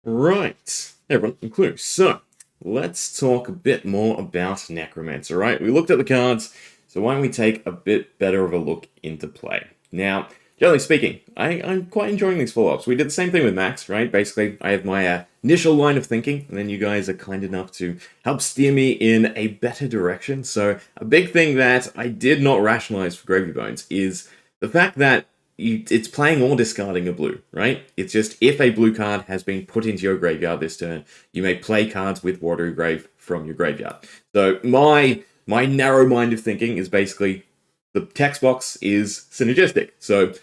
Right. Hey everyone, I'm Klloo. So, let's talk a bit more about Necromancer, right? We looked at the cards, so why don't we take a bit better of a look into play? Now, generally speaking, I'm quite enjoying these follow-ups. We did the same thing with Max, right? Basically, I have my initial line of thinking, and then you guys are kind enough to help steer me in a better direction. So, a big thing that I did not rationalize for Gravy Bones is the fact that it's playing or discarding a blue, right? It's just if a blue card has been put into your graveyard this turn, you may play cards with Watery Grave from your graveyard. So my narrow mind of thinking is basically the text box is synergistic. So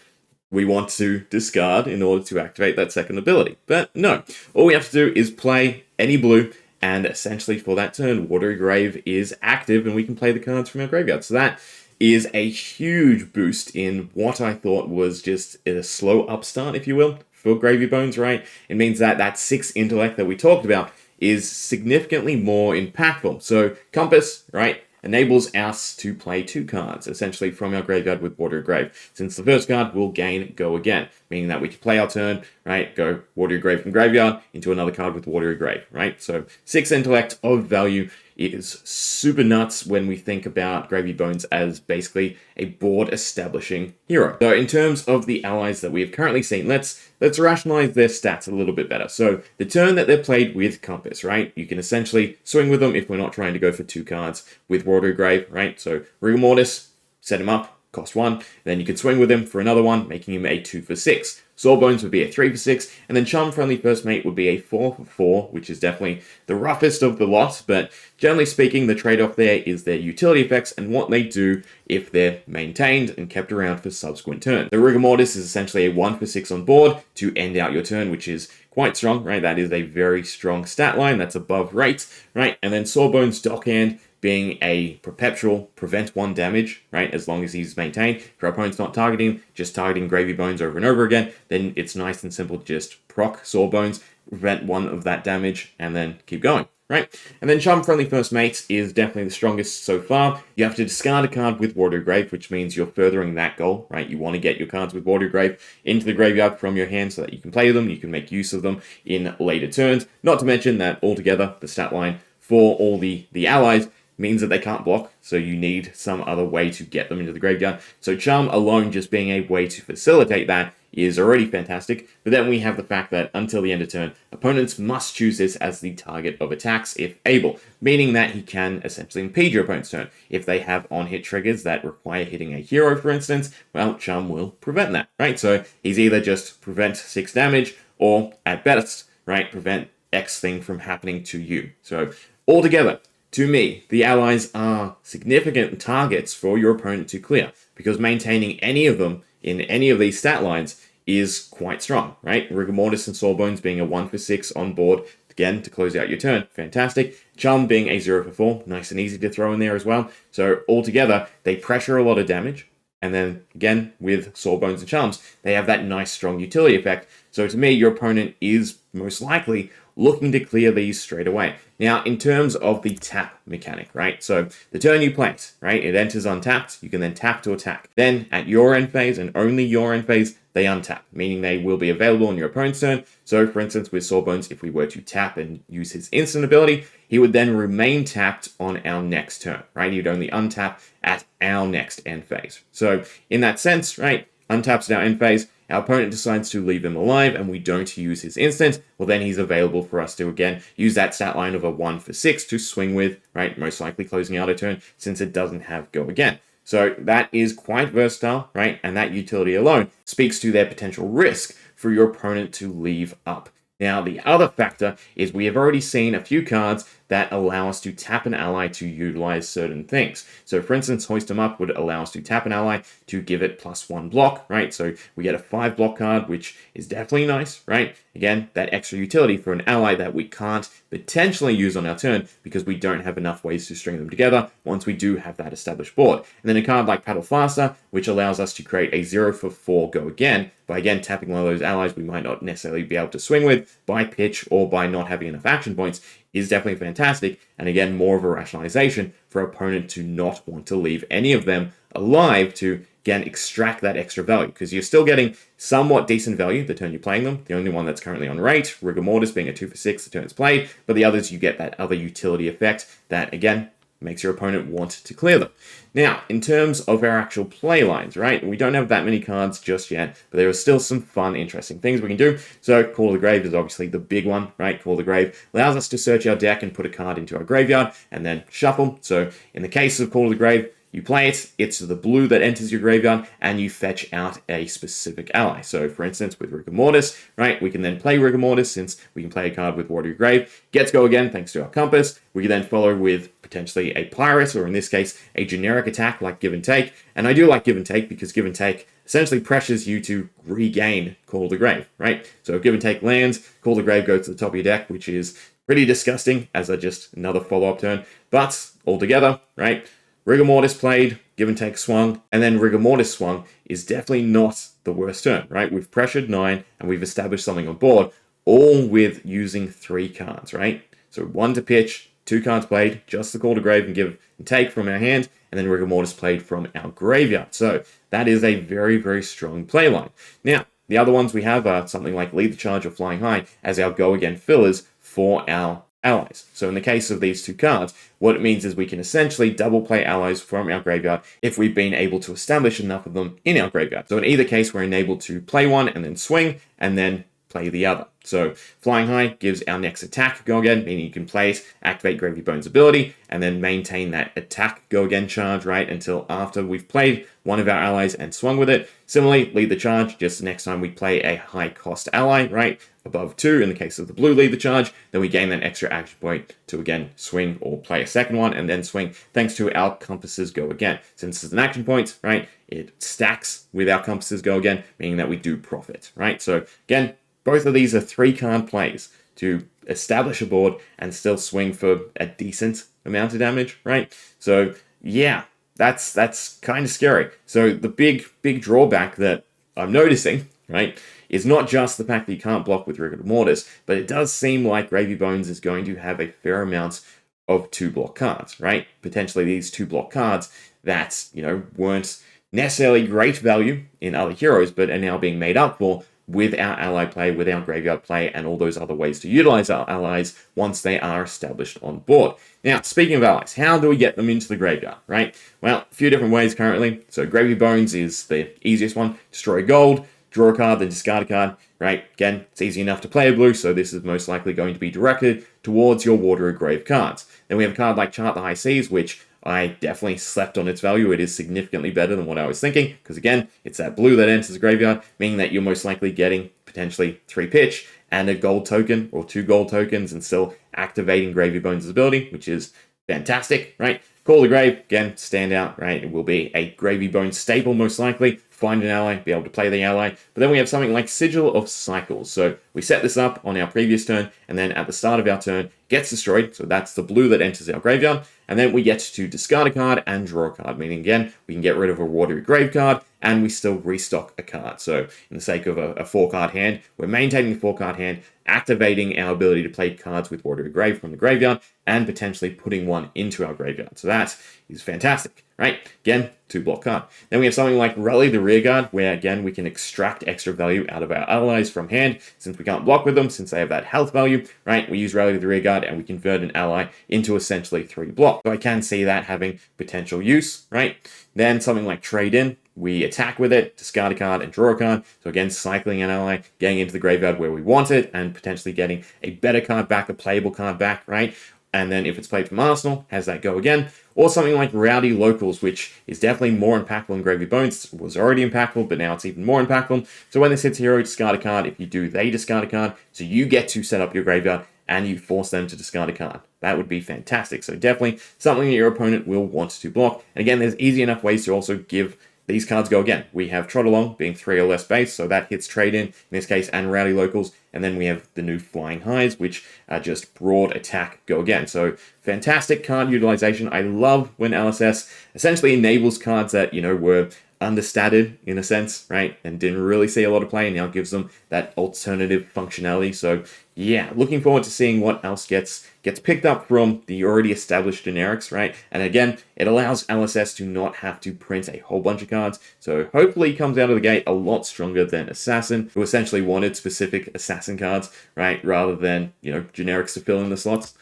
we want to discard in order to activate that second ability. But no, all we have to do is play any blue, and essentially for that turn, Watery Grave is active and we can play the cards from our graveyard. So that is a huge boost in what I thought was just a slow upstart, if you will, for Gravy Bones, right? It means that that 6 intellect that we talked about is significantly more impactful. So Compass, right, enables us to play 2 cards, essentially from our graveyard with Watery Grave. Since the first card will gain Go Again, meaning that we can play our turn, right, go Watery Grave from graveyard into another card with Watery Grave, right? So 6 intellect of value is super nuts when we think about Gravy Bones as basically a board establishing hero. So in terms of the allies that we have currently seen, let's rationalize their stats a little bit better. So the turn that they're played with Compass, right? You can essentially swing with them if we're not trying to go for 2 cards with Watery Grave, right? So Rigor Mortis, set him up, cost 1, then you can swing with him for another one, making him a 2 for 6. Sawbones would be a 3 for 6, and then Charm Friendly First Mate would be a 4 for 4, which is definitely the roughest of the lot, but generally speaking, the trade-off there is their utility effects and what they do if they're maintained and kept around for subsequent turns. The Rigor Mortis is essentially a 1 for 6 on board to end out your turn, which is quite strong, right? That is a very strong stat line, that's above rate, right? And then Sawbones Dockhand being a perpetual prevent 1 damage, right, as long as he's maintained. If your opponent's not targeting, just targeting Gravy Bones over and over again, then it's nice and simple to just proc Sawbones, prevent 1 of that damage, and then keep going, right? And then Charm Friendly First Mate is definitely the strongest so far. You have to discard a card with Watery Grave, which means you're furthering that goal, right? You want to get your cards with Watery Grave into the graveyard from your hand so that you can play them, you can make use of them in later turns. Not to mention that altogether, the stat line for all the allies means that they can't block, so you need some other way to get them into the graveyard. So Charm alone just being a way to facilitate that is already fantastic, but then we have the fact that until the end of turn, opponents must choose this as the target of attacks if able, meaning that he can essentially impede your opponent's turn. If they have on-hit triggers that require hitting a hero, for instance, well, Charm will prevent that, right? So he's either just prevent 6 damage, or at best, right, prevent X thing from happening to you. So altogether, to me, the allies are significant targets for your opponent to clear, because maintaining any of them in any of these stat lines is quite strong, right? Rigor Mortis and Sawbones being a 1 for 6 on board, again, to close out your turn, fantastic. Charm being a 0 for 4, nice and easy to throw in there as well. So altogether, they pressure a lot of damage, and then, again, with Sawbones and Charms, they have that nice, strong utility effect. So to me, your opponent is most likely looking to clear these straight away. Now, in terms of the tap mechanic, right? So the turn you place, right? It enters untapped. You can then tap to attack. Then at your end phase and only your end phase, they untap, meaning they will be available on your opponent's turn. So for instance, with Sawbones, if we were to tap and use his instant ability, he would then remain tapped on our next turn, right? He'd only untap at our next end phase. So in that sense, right? Untaps at our end phase, our opponent decides to leave him alive and we don't use his instant, well then he's available for us to again use that stat line of a 1 for 6 to swing with, right? Most likely closing out a turn since it doesn't have Go Again. So that is quite versatile, right? And that utility alone speaks to their potential risk for your opponent to leave up. Now, the other factor is we have already seen a few cards that allow us to tap an ally to utilize certain things. So, for instance, Hoist 'em Up would allow us to tap an ally to give it +1 block, right? So we get a 5 block card, which is definitely nice, right? Again, that extra utility for an ally that we can't potentially use on our turn because we don't have enough ways to string them together once we do have that established board. And then a card like Paddle Faster, which allows us to create a 0 for 4 Go Again by, again, tapping one of those allies we might not necessarily be able to swing with by pitch or by not having enough action points, is definitely fantastic, and again, more of a rationalization for opponent to not want to leave any of them alive to, again, extract that extra value, because you're still getting somewhat decent value the turn you're playing them. The only one that's currently on rate, Rigor Mortis, being a 2 for 6 the turn it's played, but the others you get that other utility effect that, again, makes your opponent want to clear them. Now, in terms of our actual play lines, right, we don't have that many cards just yet, but there are still some fun, interesting things we can do. So Call of the Grave is obviously the big one, right? Call of the Grave allows us to search our deck and put a card into our graveyard and then shuffle. So in the case of Call of the Grave, you play it, it's the blue that enters your graveyard, and you fetch out a specific ally. So, for instance, with Rigor Mortis, right, we can then play Rigor Mortis, since we can play a card with Watery Grave. Gets go again, thanks to our Compass. We can then follow with potentially a Pirate, or in this case, a generic attack like Give and Take. And I do like Give and Take, because Give and Take essentially pressures you to regain Call of the Grave, right? So if Give and Take lands, Call of the Grave goes to the top of your deck, which is pretty disgusting as just another follow-up turn. But altogether, right, Rigor Mortis played, Give and Take swung, and then Rigor Mortis swung is definitely not the worst turn, right? We've pressured 9, and we've established something on board, all with using 3 cards, right? So 1 to pitch, 2 cards played, just the Call to Grave and Give and Take from our hand, and then Rigor Mortis played from our graveyard. So that is a very, very strong play line. Now, the other ones we have are something like Lead the Charge or Flying High as our go-again fillers for our allies. So in the case of these 2 cards, what it means is we can essentially double play allies from our graveyard if we've been able to establish enough of them in our graveyard. So in either case, we're enabled to play one and then swing and then play the other. So Flying High gives our next attack go again, meaning you can play it, activate Gravy Bones ability, and then maintain that attack go again charge, right, until after we've played one of our allies and swung with it. Similarly, Lead the Charge, just the next time we play a high cost ally, right, above 2 in the case of the blue Lead the Charge, then we gain that extra action point to again swing or play a second one and then swing thanks to our Compasses go again. Since it's an action point, right, it stacks with our Compasses go again, meaning that we do profit, right? So again, both of these are 3-card plays to establish a board and still swing for a decent amount of damage, right? So yeah, that's kind of scary. So the big drawback that I'm noticing, right, is not just the fact that you can't block with Rigor Mortis, but it does seem like Gravy Bones is going to have a fair amount of 2-block cards, right? Potentially these 2-block cards that, you know, weren't necessarily great value in other heroes, but are now being made up for with our ally play, with our graveyard play, and all those other ways to utilize our allies once they are established on board. Now, speaking of allies, how do we get them into the graveyard, right? Well, a few different ways currently. So Gravy Bones is the easiest one. Destroy gold, draw a card, then discard a card, right? Again, it's easy enough to play a blue, so this is most likely going to be directed towards your Watery Grave cards. Then we have a card like Chart the High Seas, which I definitely slept on its value. It is significantly better than what I was thinking, because again, it's that blue that enters the graveyard, meaning that you're most likely getting potentially 3 pitch and a gold token or 2 gold tokens and still activating Gravy Bones' ability, which is fantastic, right? Call the Grave, again, stand out, right? It will be a Gravy Bones staple most likely. Find an ally, be able to play the ally. But then we have something like Sigil of Cycles. So we set this up on our previous turn, and then at the start of our turn, gets destroyed. So that's the blue that enters our graveyard. And then we get to discard a card and draw a card, meaning again, we can get rid of a Watery Grave card, and we still restock a card. So in the sake of a 4-card hand, we're maintaining the 4-card hand, activating our ability to play cards with Watery Grave from the graveyard, and potentially putting one into our graveyard. So that is fantastic, right? Again, 2-block card. Then we have something like Rally the Rearguard, where again, we can extract extra value out of our allies from hand, since we can't block with them, since they have that health value, right? We use Rally the Rearguard and we convert an ally into essentially 3 block. So I can see that having potential use, right? Then something like Trade In, we attack with it, discard a card, and draw a card. So again, cycling an ally, getting into the graveyard where we want it, and potentially getting a better card back, a playable card back, right? And then if it's played from Arsenal, has that go again. Or something like Rowdy Locals, which is definitely more impactful than Gravy Bones. It was already impactful, but now it's even more impactful. So when this hits hero, discard a card. If you do, they discard a card. So you get to set up your graveyard, and you force them to discard a card. That would be fantastic. So definitely something that your opponent will want to block. And again, there's easy enough ways to also give these cards go again. We have Trot Along being 3 or less base, so that hits Trade In this case, and Rowdy Locals. And then we have the new Flying Highs, which are just broad attack go again. So fantastic card utilization. I love when LSS essentially enables cards that, you know, were understated in a sense, right? And didn't really see a lot of play, and now gives them that alternative functionality. So yeah, looking forward to seeing what else gets picked up from the already established generics, right? And again, it allows LSS to not have to print a whole bunch of cards. So hopefully he comes out of the gate a lot stronger than Assassin, who essentially wanted specific Assassin cards, right? Rather than, generics to fill in the slots.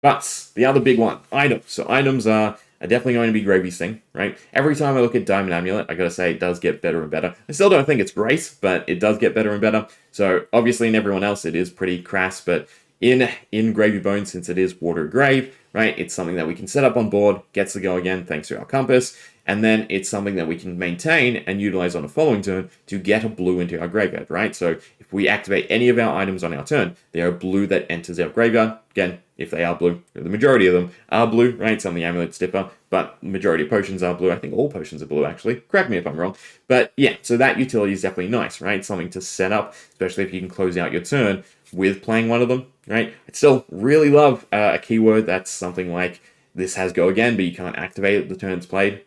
But the other big one, items. So items are definitely going to be Gravy's thing, right? Every time I look at Diamond Amulet, I gotta say it does get better and better. I still don't think it's great, but it does get better and better. So obviously in everyone else it is pretty crass, but in Gravy Bones, since it is Watery Grave, right, it's something that we can set up on board, gets to go again thanks to our compass, and then it's something that we can maintain and utilize on a following turn to get a blue into our graveyard, right? So if we activate any of our items on our turn, they are blue that enters our graveyard. Again, if they are blue, the majority of them are blue, right? Some of the amulets differ, but the majority of potions are blue. I think all potions are blue, actually. Correct me if I'm wrong. But yeah, so that utility is definitely nice, right? Something to set up, especially if you can close out your turn with playing one of them, right? I'd still really love a keyword that's something like, this has go again, but you can't activate it the turn it's played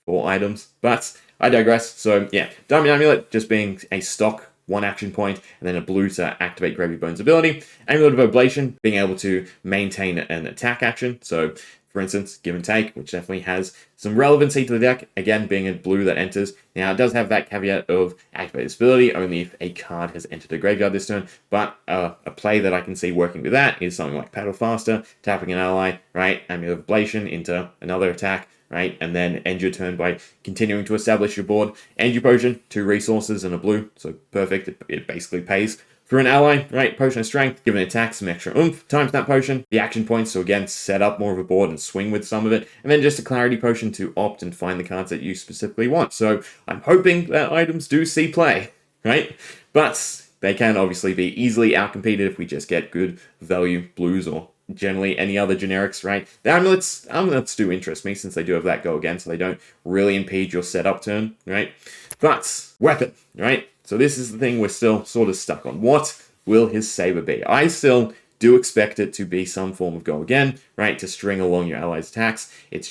for items. But I digress. So yeah, Diamond Amulet just being a stock 1 action point, and then a blue to activate Gravy Bones ability. Amulet of Oblation, being able to maintain an attack action. So, for instance, Give and Take, which definitely has some relevancy to the deck, again, being a blue that enters. Now, it does have that caveat of activate this ability only if a card has entered a graveyard this turn, but a play that I can see working with that is something like Paddle Faster, tapping an ally, right? Amulet of Oblation into another attack, right? And then end your turn by continuing to establish your board. End your potion, 2 resources and a blue, so perfect. It basically pays for an ally, right? Potion of Strength, give an attack some extra oomph, times that potion, the action points, so again, set up more of a board and swing with some of it, and then just a clarity potion to opt and find the cards that you specifically want. So I'm hoping that items do see play, right? But they can obviously be easily outcompeted if we just get good value blues or generally any other generics, right? The amulets do interest me since they do have that go again, so they don't really impede your setup turn, right? But weapon, right? So this is the thing we're still sort of stuck on. What will his saber be? I still do expect it to be some form of go again, right? To string along your allies' attacks. It's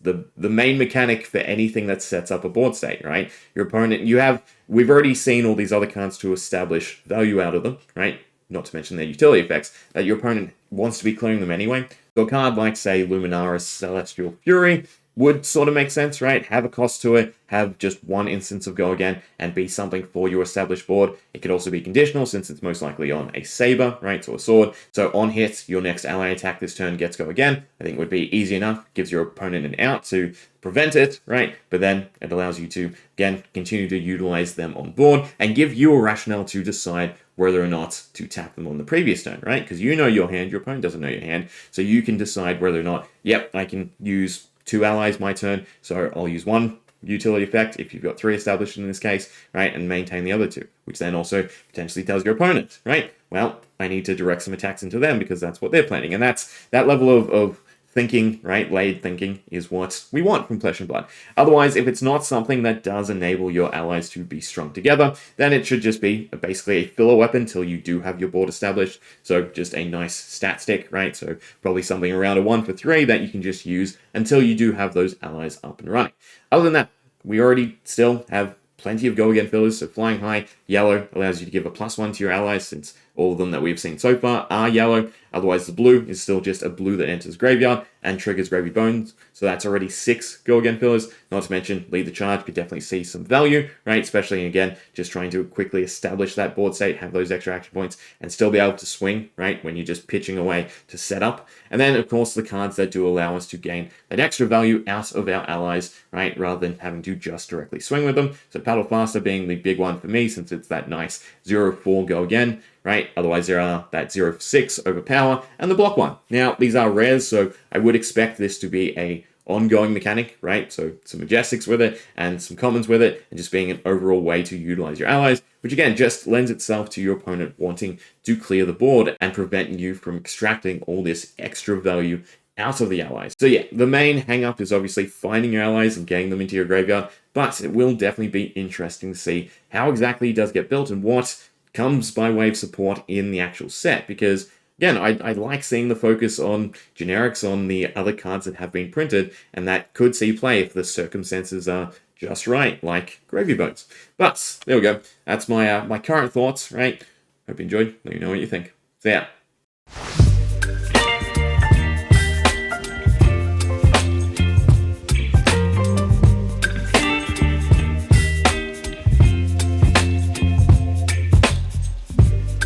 the main mechanic for anything that sets up a board state, right? Your opponent, we've already seen all these other cards to establish value out of them, right? Not to mention their utility effects, that your opponent wants to be clearing them anyway. So a card like, say, Luminaris Celestial Fury would sort of make sense, right? Have a cost to it, have just 1 instance of go again, and be something for your established board. It could also be conditional, since it's most likely on a saber, right? So a sword. So on hit, your next ally attack this turn gets go again. I think would be easy enough. Gives your opponent an out to prevent it, right? But then it allows you to, again, continue to utilize them on board and give you a rationale to decide whether or not to tap them on the previous turn, right? Because you know your hand, your opponent doesn't know your hand, so you can decide whether or not, yep, I can use 2 allies my turn, so I'll use 1 utility effect if you've got 3 established in this case, right, and maintain the other 2, which then also potentially tells your opponent, right, well, I need to direct some attacks into them because that's what they're planning, and that level of thinking, right, laid thinking is what we want from Flesh and Blood. Otherwise, if it's not something that does enable your allies to be strung together, then it should just be basically a filler weapon till you do have your board established. So just a nice stat stick, right? So probably something around a 1 for 3 that you can just use until you do have those allies up and running. Other than that, we already still have plenty of go again fillers, so Flying High, yellow, allows you to give a +1 to your allies, since all of them that we've seen so far are yellow. Otherwise, the blue is still just a blue that enters graveyard and triggers Gravy Bones. So that's already 6 go again fillers. Not to mention, Lead the Charge could definitely see some value, right? Especially, again, just trying to quickly establish that board state, have those extra action points, and still be able to swing, right? When you're just pitching away to set up. And then, of course, the cards that do allow us to gain that extra value out of our allies, right? Rather than having to just directly swing with them. So Paddle Faster being the big one for me, since it's that nice 0-4 go again, right? Otherwise, there are that 0-6 overpower and the block one. Now, these are rares, so I would expect this to be a ongoing mechanic, right? So some Majestics with it and some commons with it, and just being an overall way to utilize your allies, which again just lends itself to your opponent wanting to clear the board and preventing you from extracting all this extra value out of the allies. So yeah, the main hang-up is obviously finding your allies and getting them into your graveyard, but it will definitely be interesting to see how exactly it does get built and what comes by way of support in the actual set, because again, I like seeing the focus on generics, on the other cards that have been printed, and that could see play if the circumstances are just right, like gravy boats. But there we go. That's my my current thoughts, right? Hope you enjoyed. Let me know what you think. See ya.